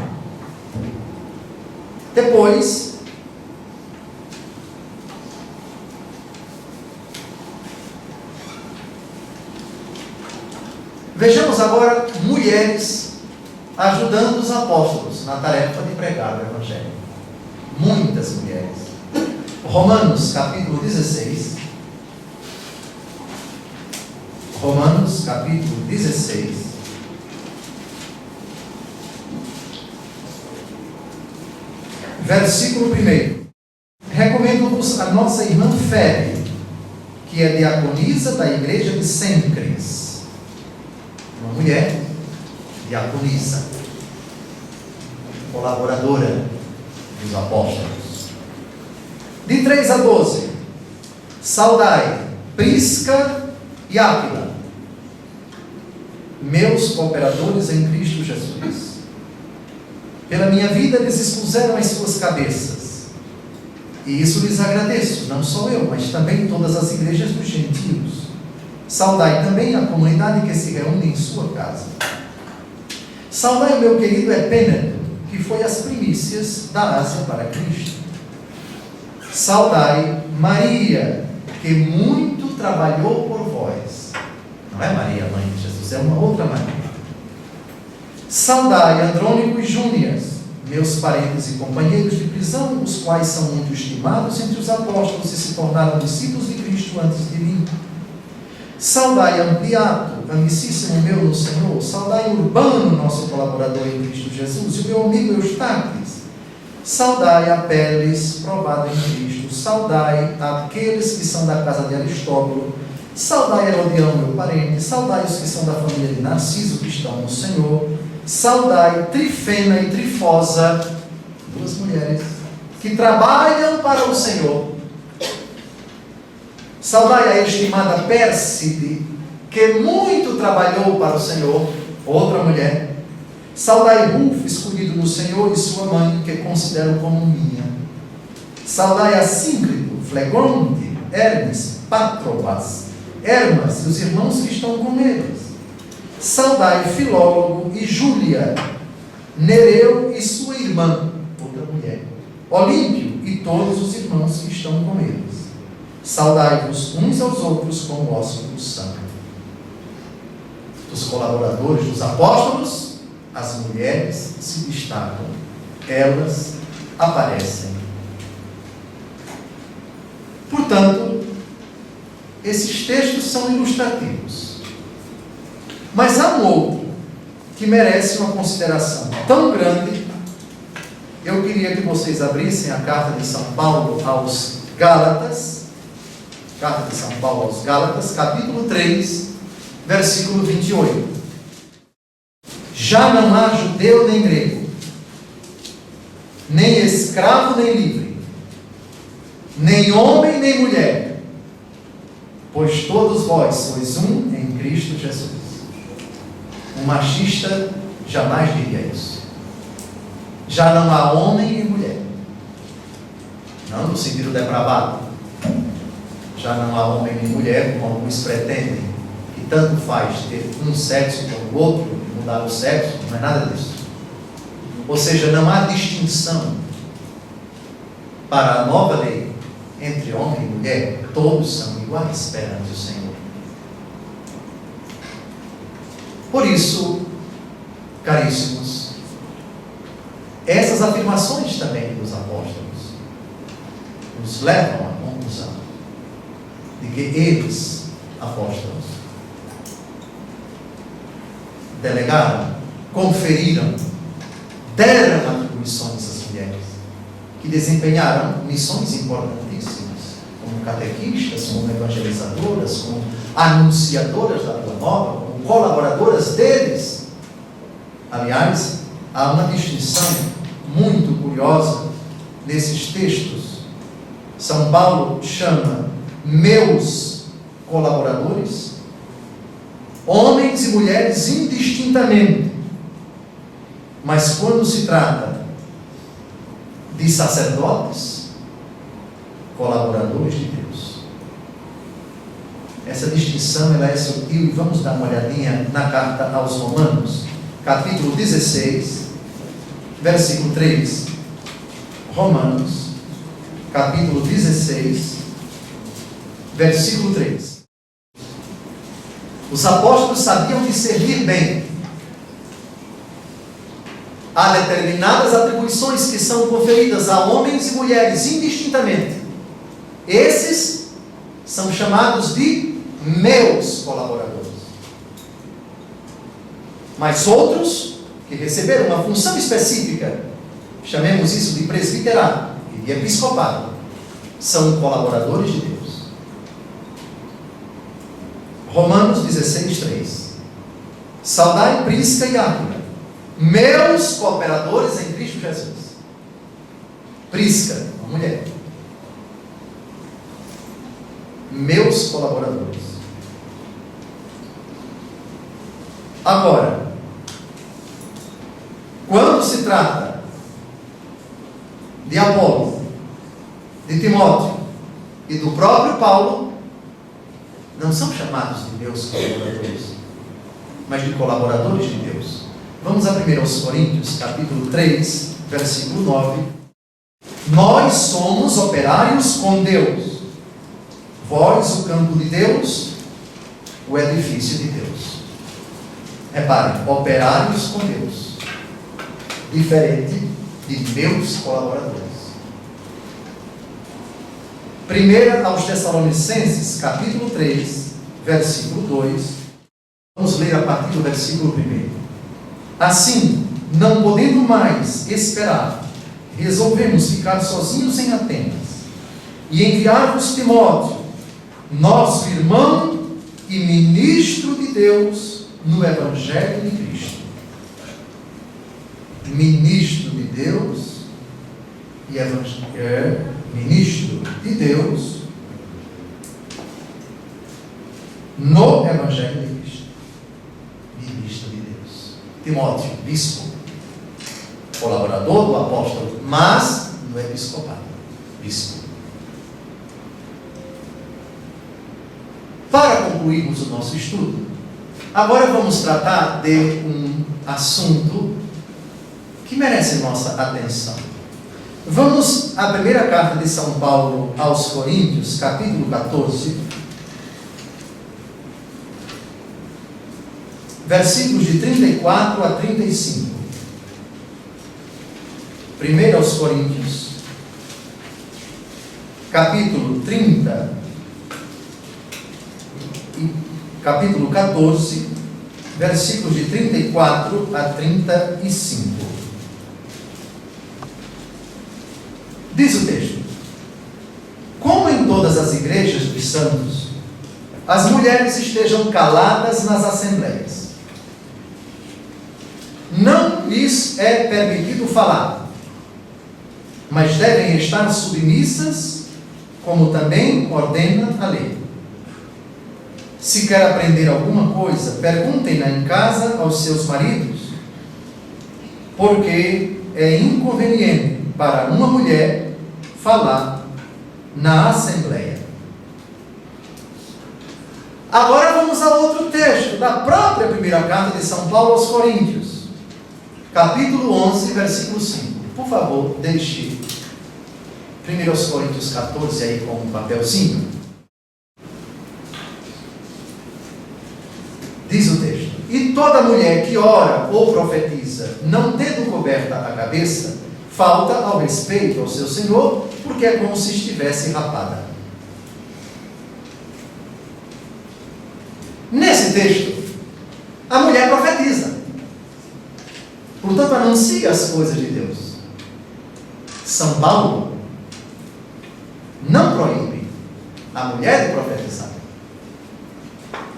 Depois, vejamos agora mulheres ajudando os apóstolos na tarefa de pregar o Evangelho. Muitas mulheres. Romanos capítulo 16. Romanos capítulo 16. Versículo 1. Recomendo-vos a nossa irmã Febe, que é diaconisa da igreja de Cencres. Uma mulher diaconisa, colaboradora dos apóstolos. De 3 a 12. Saudai Prisca e Áquila, meus cooperadores em Cristo Jesus. Pela minha vida eles expuseram as suas cabeças, e isso lhes agradeço, não só eu, mas também todas as igrejas dos gentios. Saudai também a comunidade que se reúne em sua casa. Saudai o meu querido Epêneto, que foi as primícias da Ásia para Cristo. Saudai Maria, que muito trabalhou por vós. Não é Maria, mãe de Jesus, é uma outra Maria. Saudai Andrônico e Júnias, meus parentes e companheiros de prisão, os quais são muito estimados entre os apóstolos e se tornaram discípulos de Cristo antes de mim. Saudai Ampliato, amicíssimo meu no Senhor. Saudai Urbano, nosso colaborador em Cristo Jesus, e o meu amigo Eustáquis. Saudai Apeles, provado em Cristo. Saudai aqueles que são da casa de Aristóbulo. Saudai Herodião, meu parente. Saudai os que são da família de Narciso, que estão no Senhor. Saudai Trifena e Trifosa, duas mulheres que trabalham para o Senhor. Saudai a estimada Pérside, que muito trabalhou para o Senhor, outra mulher. Saudai Rufo, escolhido no Senhor, e sua mãe, que considero como minha. Saudai a Sínclito, Flegonte, Hermes, Patrobas, Hermas e os irmãos que estão com eles. Saudai Filólogo e Júlia, Nereu e sua irmã, outra mulher, Olímpio e todos os irmãos que estão com eles. Saudai-vos uns aos outros com o ósculo santo. Dos colaboradores dos apóstolos, as mulheres se destacam. Elas aparecem. Portanto, esses textos são ilustrativos. Mas há um outro que merece uma consideração tão grande. Eu queria que vocês abrissem a carta de São Paulo aos Gálatas. Carta de São Paulo aos Gálatas, capítulo 3, versículo 28. Já não há judeu nem grego, nem escravo nem livre, nem homem nem mulher, pois todos vós sois um em Cristo Jesus. Um machista jamais diria isso. Já não há homem e mulher, não no sentido depravado. Já não há homem e mulher, como alguns pretendem, que tanto faz ter um sexo como o outro, mudar o sexo, não é nada disso. Ou seja, não há distinção para a nova lei entre homem e mulher, todos são iguais perante o Senhor. Por isso, caríssimos, essas afirmações também dos apóstolos nos levam à conclusão de que eles, apóstolos, delegaram, conferiram, deram atribuições às mulheres, que desempenharam missões importantíssimas, como catequistas, como evangelizadoras, como anunciadoras da Boa Nova, como colaboradoras deles. Aliás, há uma distinção muito curiosa nesses textos. São Paulo chama meus colaboradores, homens e mulheres indistintamente. Mas quando se trata de sacerdotes, colaboradores de Deus, essa distinção ela é sutil. E vamos dar uma olhadinha na carta aos Romanos, capítulo 16, versículo 3. Romanos, capítulo 16, versículo 3. Os apóstolos sabiam discernir bem. Há determinadas atribuições que são conferidas a homens e mulheres indistintamente. Esses são chamados de meus colaboradores. Mas outros que receberam uma função específica, chamemos isso de presbiterado e de episcopado, são colaboradores de Deus. Romanos 16, 3. Saudai Prisca e Áquila, meus cooperadores em Cristo Jesus. Prisca, uma mulher. Meus colaboradores. Agora, quando se trata de Apolo, de Timóteo e do próprio Paulo, não são chamados de meus colaboradores, mas de colaboradores de Deus. Vamos a 1 Coríntios, capítulo 3, versículo 9. Nós somos operários com Deus, vós o campo de Deus, o edifício de Deus. Reparem, operários com Deus, diferente de meus colaboradores. 1 aos Tessalonicenses, capítulo 3, versículo 2. Vamos ler a partir do versículo 1. Assim, não podendo mais esperar, resolvemos ficar sozinhos em Atenas e enviar-vos Timóteo, nosso irmão e ministro de Deus no Evangelho de Cristo. Ministro de Deus e ministro de Deus no Evangelho de Cristo. Ministro de Deus. Timóteo, bispo, colaborador do apóstolo, mas no episcopado. bispo. Para concluirmos o nosso estudo, agora vamos tratar de um assunto que merece nossa atenção. Vamos à primeira carta de São Paulo aos Coríntios, capítulo 14, versículos de 34 a 35. 1 aos Coríntios, capítulo 30, capítulo 14, versículos de 34 a 35. Diz o texto: como em todas as igrejas dos santos, as mulheres estejam caladas nas assembleias. Não lhes é permitido falar, mas devem estar submissas, como também ordena a lei. Se quer aprender alguma coisa, perguntem-na em casa aos seus maridos, porque é inconveniente para uma mulher falar na assembleia. Agora vamos a outro texto da própria primeira carta de São Paulo aos Coríntios, capítulo 11, versículo 5. Por favor, deixe 1 Coríntios 14 aí com um papelzinho. Diz o texto: e toda mulher que ora ou profetiza, não tendo coberta a cabeça, falta ao respeito ao seu Senhor, porque é como se estivesse rapada. Nesse texto, a mulher profetiza. Portanto, anuncia as coisas de Deus. São Paulo não proíbe a mulher de profetizar.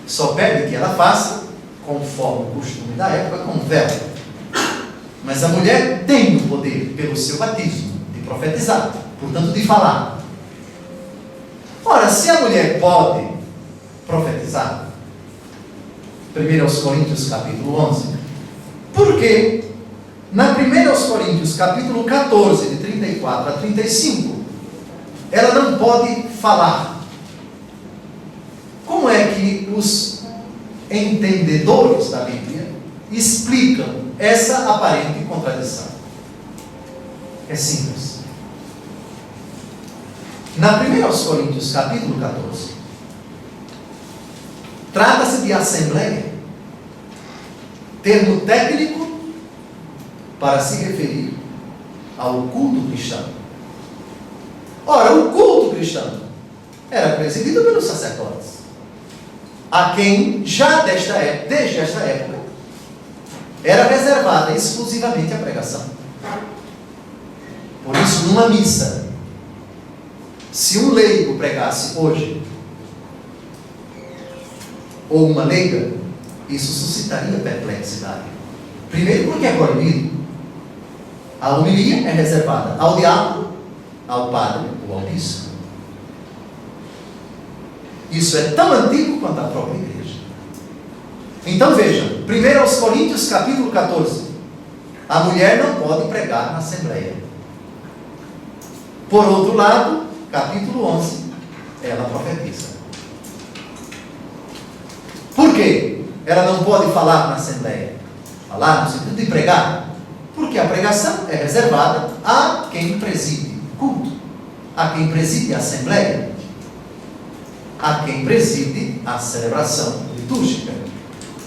Só pede que ela faça, conforme o costume da época, com véu. Mas a mulher tem o poder, pelo seu batismo, de profetizar, portanto, de falar. Ora, se a mulher pode profetizar, 1 Coríntios capítulo 11, por que na 1 Coríntios capítulo 14, de 34 a 35, ela não pode falar? Como é que os entendedores da Bíblia explicam essa aparente contradição? É simples. Na 1 Coríntios capítulo 14, trata-se de assembleia, termo técnico para se referir ao culto cristão. Ora, o culto cristão era presidido pelos sacerdotes, a quem já desde esta época era reservada exclusivamente a pregação. Por isso, numa missa, se um leigo pregasse hoje, ou uma leiga, isso suscitaria perplexidade. Primeiro, porque é proibido. A homilia é reservada ao diácono, ao padre ou ao bispo. Isso é tão antigo quanto a própria igreja. Então vejam, 1 Coríntios capítulo 14, a mulher não pode pregar na assembleia. Por outro lado, capítulo 11, ela profetiza. Por quê? Ela não pode falar na assembleia. Falar no sentido de pregar. Porque a pregação é reservada a quem preside o culto, a quem preside a assembleia, a quem preside a celebração litúrgica,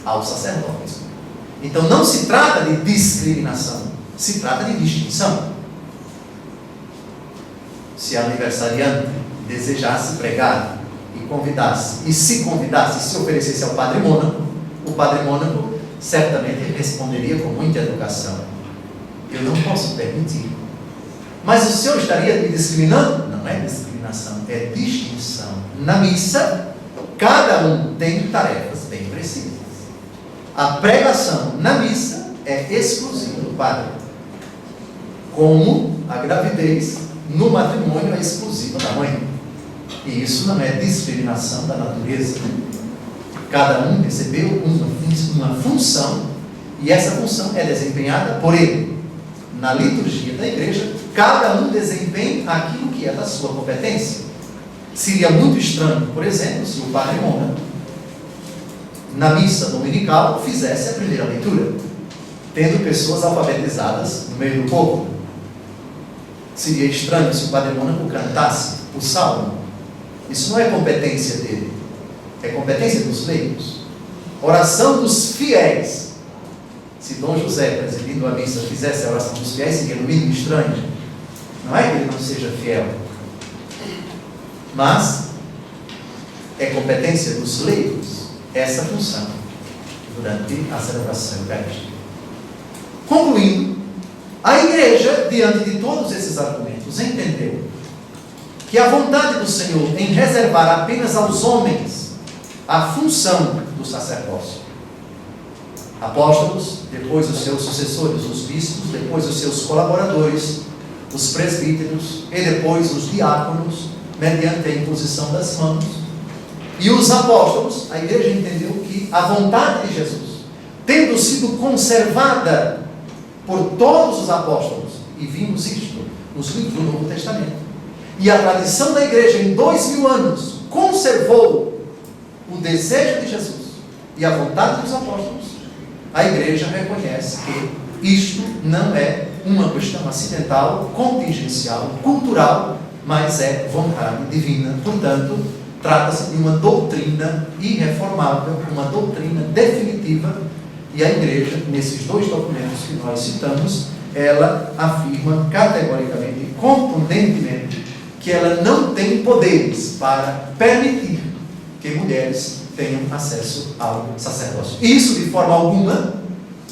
aos sacerdotes. Então não se trata de discriminação, se trata de distinção. Se a aniversariante desejasse pregar e convidasse, e se convidasse, se oferecesse ao Padre Mônaco, o Padre Mônaco certamente responderia com muita educação: eu não posso permitir. Mas o senhor estaria me discriminando? Não é discriminação, é distinção. Na missa, cada um tem tarefas bem precisas. A pregação na missa é exclusiva do padre, como a gravidez no matrimônio é exclusiva da mãe. E isso não é discriminação da natureza. Cada um recebeu uma função, e essa função é desempenhada por ele. na liturgia da igreja, cada um desempenha aquilo que é da sua competência. Seria muito estranho, por exemplo, se o padre Mona, na missa dominical, fizesse a primeira leitura, tendo pessoas alfabetizadas no meio do povo. Seria estranho se o padre Mônaco cantasse o salmo. Isso não é competência dele, é competência dos leigos. Oração dos fiéis. Se Dom José, presidindo a missa, fizesse a oração dos fiéis, seria no mínimo estranho. Não é que ele não seja fiel, mas é competência dos leigos essa função durante a celebração eucarística. Concluindo, a igreja, diante de todos esses argumentos, entendeu que a vontade do Senhor em reservar apenas aos homens a função do sacerdócio, apóstolos, depois os seus sucessores, os bispos, depois os seus colaboradores, os presbíteros e depois os diáconos, mediante a imposição das mãos, e os apóstolos, a igreja entendeu que a vontade de Jesus, tendo sido conservada por todos os apóstolos, e vimos isto nos livros do Novo Testamento, e a tradição da igreja em 2000 anos conservou o desejo de Jesus e a vontade dos apóstolos, a igreja reconhece que isto não é uma questão acidental, contingencial, cultural, mas é vontade divina. Portanto, trata-se de uma doutrina irreformável, uma doutrina definitiva, e a igreja, nesses dois documentos que nós citamos, ela afirma categoricamente e contundentemente que ela não tem poderes para permitir que mulheres tenham acesso ao sacerdócio. Isso, de forma alguma,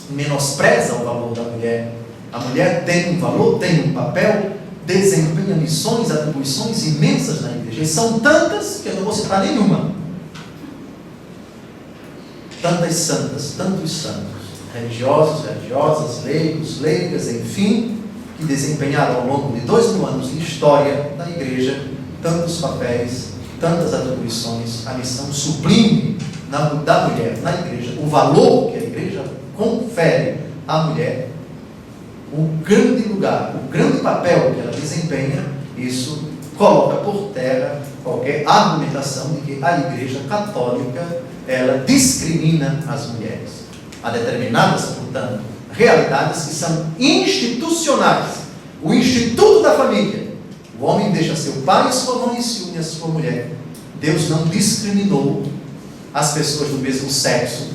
menospreza o valor da mulher. A mulher tem um valor, tem um papel, desempenha missões, atribuições imensas na igreja. E são tantas que eu não vou citar nenhuma. Tantas santas, tantos santos, religiosos, religiosas, leigos, leigas, enfim, que desempenharam ao longo de 2000 anos de história da igreja tantos papéis, tantas atribuições, a missão sublime da mulher na igreja, o valor que a igreja confere à mulher, o grande lugar, o grande papel que ela desempenha, isso coloca por terra qualquer argumentação de que a igreja católica ela discrimina as mulheres. Há determinadas, portanto, realidades que são institucionais. O instituto da família. O homem deixa seu pai e sua mãe e se une à sua mulher. Deus não discriminou as pessoas do mesmo sexo,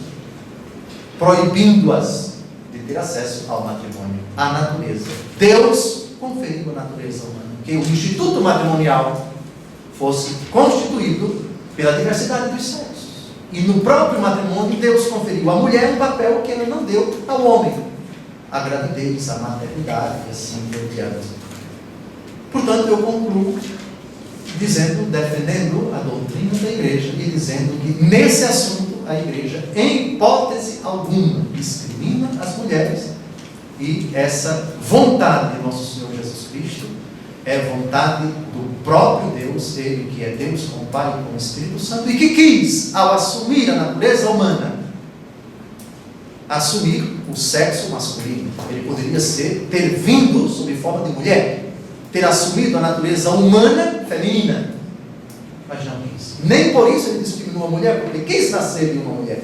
proibindo-as de ter acesso ao matrimônio, à natureza. Deus conferiu a natureza humana, que o instituto matrimonial fosse constituído pela diversidade dos sexos. E no próprio matrimônio, Deus conferiu à mulher um papel que ela não deu ao homem: a gravidez, a maternidade e assim por diante. Portanto, eu concluo dizendo, defendendo a doutrina da igreja e dizendo que nesse assunto a igreja, em hipótese alguma, discrimina as mulheres, e essa vontade de nosso Senhor Jesus Cristo é vontade do próprio Deus, Ele que é Deus com o Pai e com o Espírito Santo, e que quis, ao assumir a natureza humana, assumir o sexo masculino. Ele poderia ter vindo sob forma de mulher, ter assumido a natureza humana feminina, mas não quis. Nem por isso ele discriminou a mulher, porque quis nascer de uma mulher.